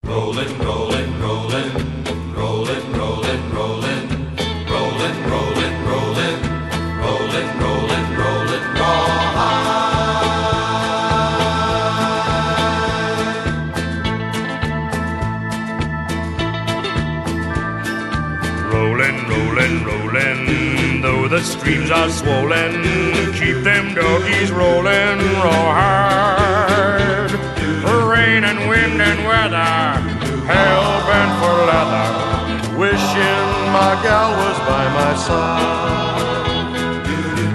Rollin', rollin', rollin', rollin', rollin', rollin', rollin', rollin', rollin', rollin', rollin', rollin', Rollin', rollin', rollin', though the streams are swollen, keep them doggies rollin' raw hard. Rain and wind and weather, hell-bent for leather, wishing my gal was by my side.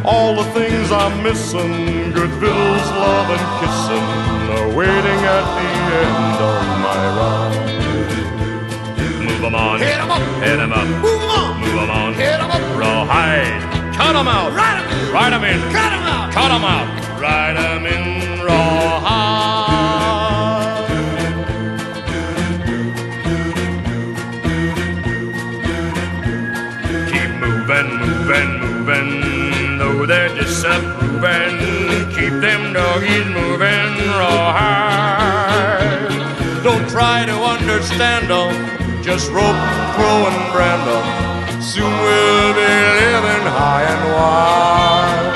All the things I'm missing, good victuals, love and kissing, are waiting at the end of my ride. Move 'em on, hit 'em up, hit 'em up, move 'em on, move 'em on, hit 'em up, rawhide, cut 'em out, ride 'em in, ride 'em in, cut 'em out, cut 'em out, ride 'em in rawhide. Keep moving, moving, moving, though they're disapproving, keep them doggies moving rawhide. Don't try to understand them, just rope, throw, and brand them. Soon we'll be living high and wide.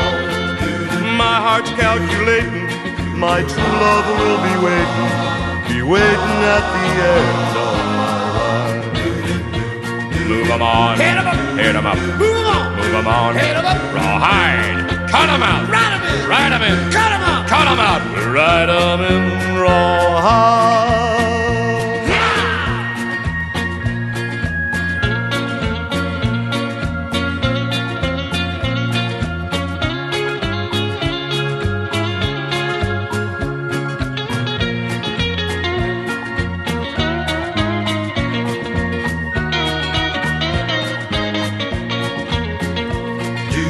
My heart's calculating, my true love will be waiting at the end of my ride. Move 'em on, hit 'em up, hit 'em up, move 'em on, move 'em on, hit 'em up, rawhide, cut 'em out, ride 'em in, ride 'em in, cut 'em out, cut 'em out, ride 'em in rawhide.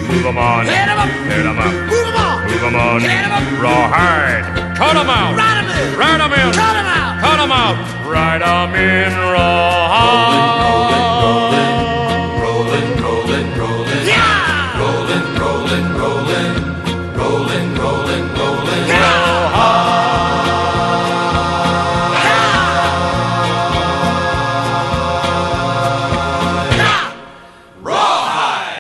Move 'em on, hit 'em up, hit 'em up, move 'em on, move 'em on, hit 'em up, rawhide, cut 'em out, ride 'em in, cut 'em out, cut 'em out, ride 'em in rawhide.